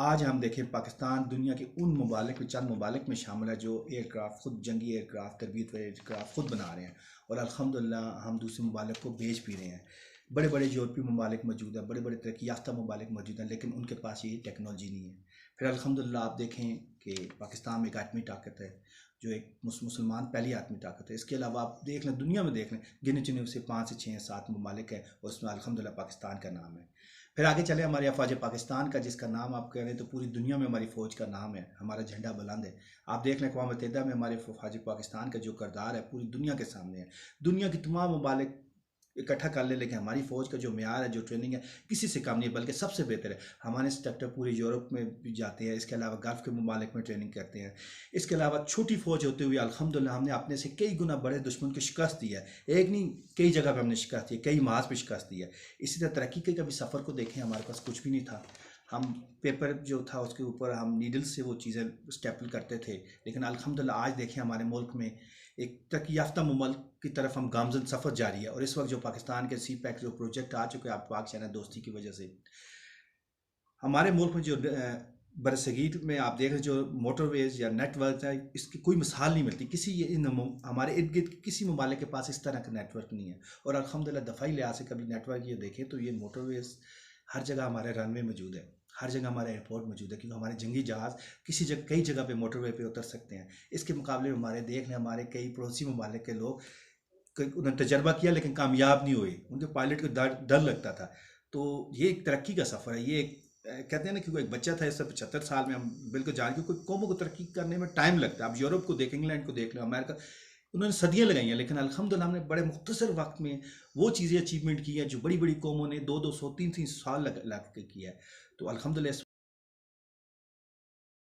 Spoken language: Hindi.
आज हम देखें पाकिस्तान दुनिया के उन ममालिक में चंद ममालिक में शामिल है जो एयरक्राफ्ट खुद जंगी एयरक्राफ्ट तरबीत वाले एयरक्राफ्ट खुद बना रहे हैं और अल्हम्दुलिल्लाह हम दूसरे ममालिक को बेच भी रहे हैं। बड़े बड़े यूरोपीय ममालिक मौजूद हैं, बड़े बड़े तरक्की याफ्ता ममालिक मौजूद हैं, लेकिन उनके पास ये टेक्नोलॉजी नहीं है। फिर अल्हम्दुलिल्लाह आप देखें कि पाकिस्तान में एक आटमी ताकत है जो एक मुसलमान पहली आटमी ताकत है। इसके अलावा आप देख लें, दुनिया में देख लें, गिने चुने से 5 से 6 7 ममालिक हैं और उसमें अल्हम्दुलिल्लाह पाकिस्तान का नाम है। फिर आगे चले हमारे अफवाज पाकिस्तान का, जिसका नाम आप कह रहे हैं तो पूरी दुनिया में हमारी फ़ौज का नाम है, हमारा झंडा बुलंद है। आप देख लें अक़वाम मुत्तहिदा में हमारे अफवाज पाकिस्तान का जो किरदार है पूरी दुनिया के सामने है। दुनिया की तमाम ममालिक इकट्ठा कर ले, लेकिन हमारी फ़ौज का जो म्यार है, जो ट्रेनिंग है, किसी से कम नहीं है, बल्कि सबसे बेहतर है। हमारे इंस्ट्रक्टर पूरे यूरोप में भी जाते हैं, इसके अलावा गल्फ़ के ममालिक में ट्रेनिंग करते हैं। इसके अलावा छोटी फ़ौज होते हुए अल्हम्दुलिल्लाह हमने अपने से कई गुना बड़े दुश्मन को शिकस्त दी है। एक नहीं, कई जगह पर हमने शिकस्त दी है, कई महाज पर शिकस्त दी है। इसी तरह तरक्की के कभी सफ़र को देखें, हमारे पास कुछ भी नहीं था। हम पेपर जो था उसके ऊपर हम नीडल से वो चीज़ें स्टेपल करते थे, लेकिन अल्हम्दुलिल्लाह आज देखें हमारे मुल्क में एक तरक्की याफ्ता मुल्क की तरफ हम गामजन सफ़र जारी है। और इस वक्त जो पाकिस्तान के सी पैक जो प्रोजेक्ट आ चुके हैं आप पाक चाइना दोस्ती की वजह से, हमारे मुल्क में जो बरसगीर में आप देख रहे जो मोटरवेज या नेटवर्क है, इसकी कोई मिसाल नहीं मिलती किसी हमारे इर्द गिर्द किसी ममालिक के पास इस तरह का नेटवर्क नहीं है। और अल्हम्दुलिल्लाह दफ़ाई लिहाज से कभी नेटवर्क ये देखें तो ये मोटरवेज हर जगह हमारे रनवे मौजूद है, हर जगह हमारे एयरपोर्ट मौजूद है, क्योंकि हमारे जंगी जहाज़ किसी जगह कई जगह पे मोटरवे पे उतर सकते हैं। इसके मुकाबले में हमारे देख लें हमारे कई पड़ोसी ममालिक के लोग उन्होंने तजर्बा किया लेकिन कामयाब नहीं हुए, उनके पायलट को डर डर लगता था। तो ये एक तरक्की का सफ़र है। ये एक कहते हैं ना कि कोई एक बच्चा था इससे 75 साल में हम बिल्कुल जान के कोई कौमों को तरक्की करने में टाइम लगता है। आप यूरोप को देख, इंग्लैंड को देख लो, अमेरिका, उन्होंने सदियां लगाई हैं, लेकिन अल्हम्दुलिल्लाह हमने बड़े मुख्तसर वक्त में वो चीज़ें अचीवमेंट की है जो बड़ी बड़ी कौमों ने 2-2 100 3-3 साल लग के किया है। तो अल्हम्दुलिल्लाह